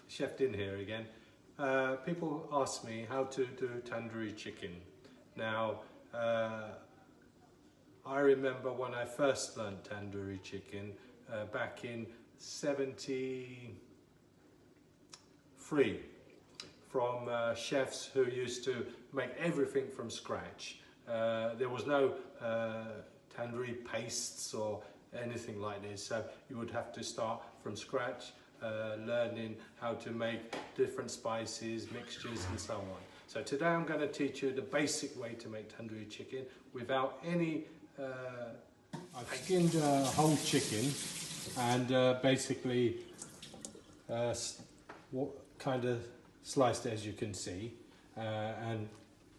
Chef Din here again. People ask me how to do tandoori chicken. Now, I remember when I first learned tandoori chicken back in '73 from chefs who used to make everything from scratch. There was no tandoori pastes or anything like this, so you would have to start from scratch, learning how to make different spices, mixtures and so on. So today I'm going to teach you the basic way to make tandoori chicken without any... I've skinned whole chicken and basically kind of sliced it, as you can see, and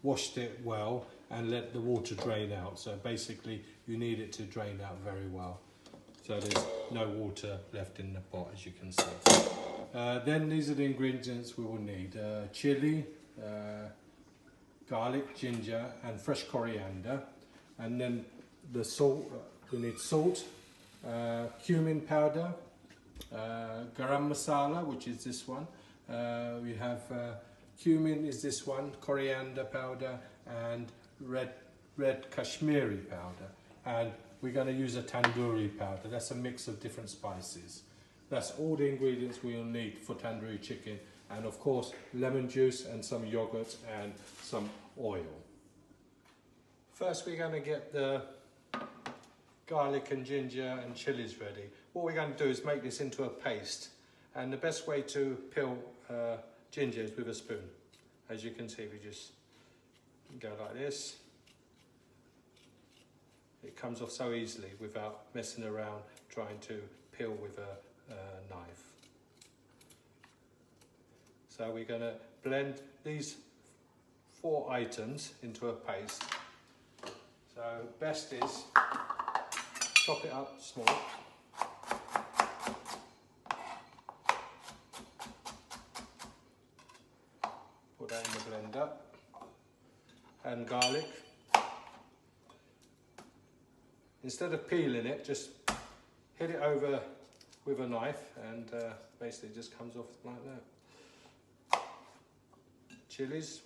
washed it well and let the water drain out. So basically you need it to drain out very well, so there's no water left in the pot, as you can see. Then these are the ingredients we will need: chili, garlic, ginger and fresh coriander, and then the salt. We need salt, cumin powder, garam masala, which is this one. We have cumin is this one, coriander powder and red Kashmiri powder, and we're going to use a tandoori powder. That's a mix of different spices. That's all the ingredients we'll need for tandoori chicken, and of course lemon juice and some yogurt and some oil. First we're going to get the garlic and ginger and chilies ready. What we're going to do is make this into a paste, and the best way to peel ginger is with a spoon. As you can see, we just go like this. It comes off so easily without messing around trying to peel with a knife. So we're going to blend these 4 items into a paste. So best is chop it up small. Put that in the blender. And garlic. Instead of peeling it, just hit it over with a knife, and basically it just comes off like that. Chilies.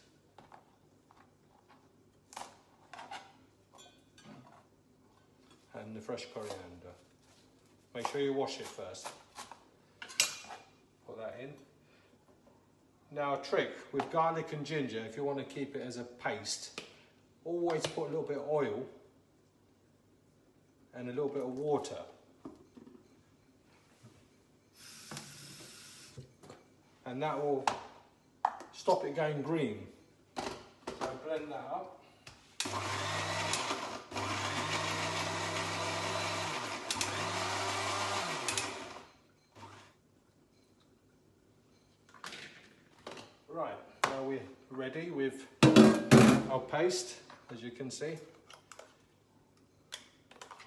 And the fresh coriander. Make sure you wash it first. Put that in. Now, a trick with garlic and ginger, if you want to keep it as a paste, always put a little bit of oil and a little bit of water. And that will stop it going green. So blend that up. Right, now we're ready with our paste, as you can see.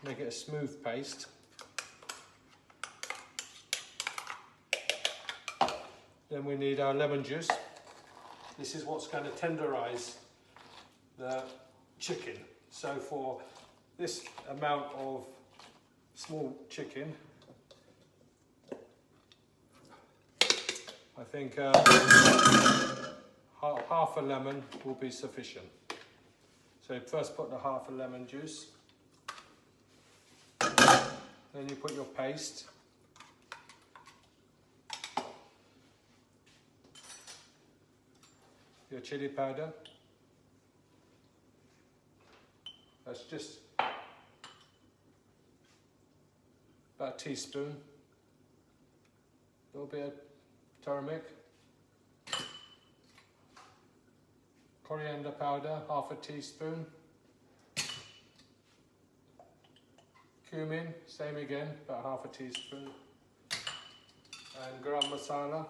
Make it a smooth paste. Then we need our lemon juice. This is what's going to tenderize the chicken. So for this amount of small chicken, I think half a lemon will be sufficient. So first put the half a lemon juice, then you put your paste, your chili powder. That's just about a teaspoon. A little bit of turmeric, coriander powder, half a teaspoon, cumin, same again, about half a teaspoon, and garam masala,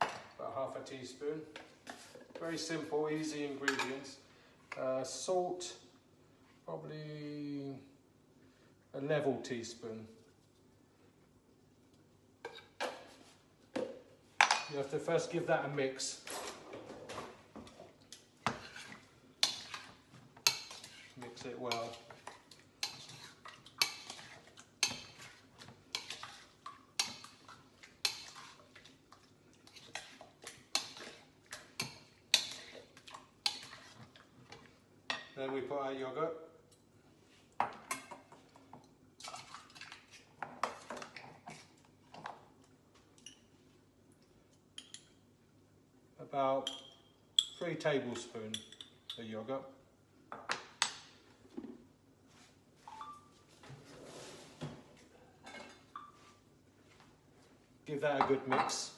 about half a teaspoon. Very simple, easy ingredients. Salt, probably a level teaspoon. You have to first give that a mix. Mix it well. Then we put our yogurt. About 3 tablespoons of yogurt. Give that a good mix.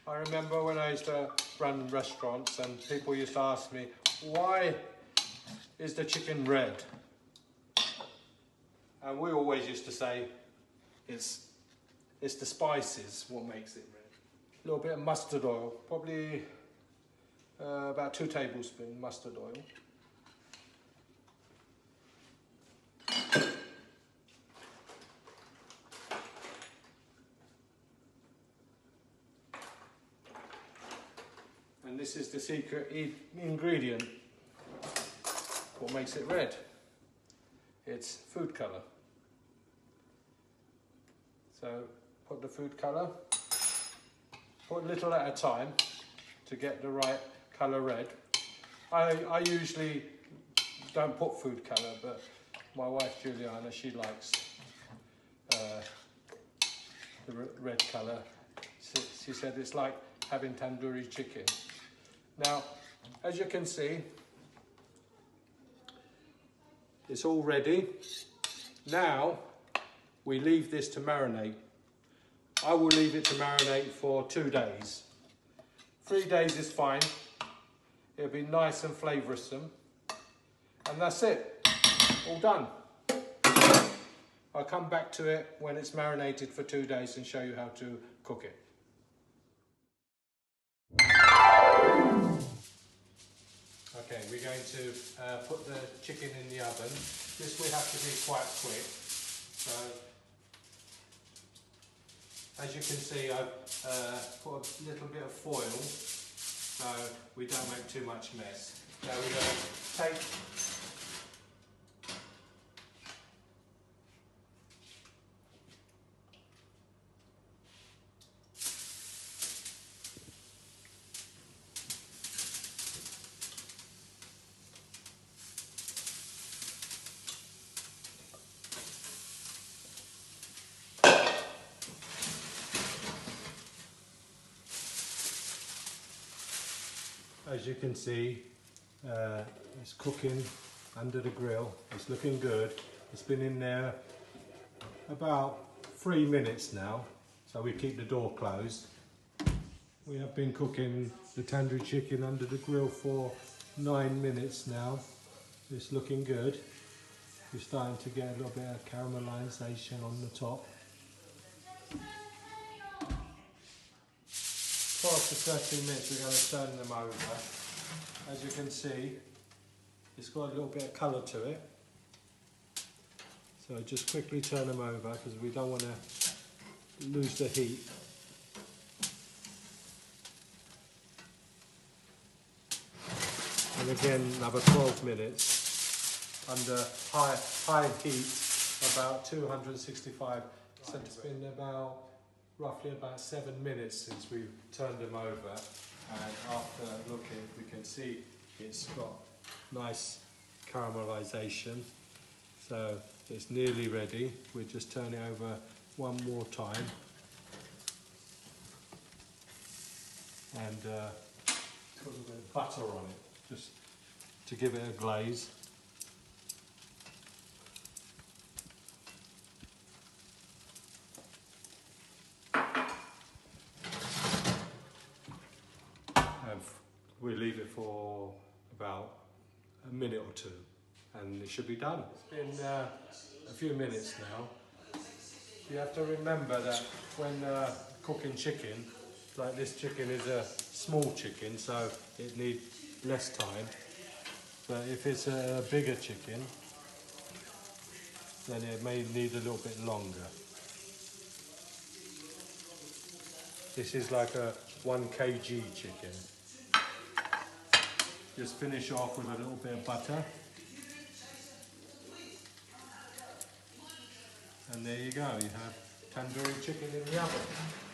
I remember when I used to run restaurants and people used to ask me, why is the chicken red? And we always used to say, it's the spices what makes it red. A little bit of mustard oil, probably about 2 tablespoons mustard oil. And this is the secret ingredient, what makes it red. It's food colour. So put the food colour, put a little at a time to get the right colour red. I usually don't put food colour, but my wife Juliana, she likes the red colour. She said it's like having tandoori chicken. Now, as you can see, it's all ready. Now, we leave this to marinate. I will leave it to marinate for 2 days. 3 days is fine. It'll be nice and flavoursome. And that's it, all done. I'll come back to it when it's marinated for 2 days and show you how to cook it. Okay, we're going to put the chicken in the oven. This will have to be quite quick. So, as you can see, I've put a little bit of foil so we don't make too much mess. Now we're going to take as you can see, it's cooking under the grill. It's looking good. It's been in there about 3 minutes now, so we keep the door closed. We have been cooking the tandoori chicken under the grill for 9 minutes now. It's looking good. We're starting to get a little bit of caramelization on the top. After 13 minutes, we're going to turn them over. As you can see, it's got a little bit of colour to it. So just quickly turn them over because we don't want to lose the heat. And again, another 12 minutes under high heat, about 265. So it's been roughly about 7 minutes since we've turned them over, and after looking we can see it's got nice caramelization, so it's nearly ready. We'll just turn it over one more time and put a bit of butter on it just to give it a glaze. We leave it for about a minute or 2 and it should be done. It's been a few minutes now. You have to remember that when cooking chicken, like this chicken is a small chicken, so it needs less time. But if it's a bigger chicken, then it may need a little bit longer. This is like a 1 kg chicken. Just finish off with a little bit of butter And there you go, you have tandoori chicken in the oven.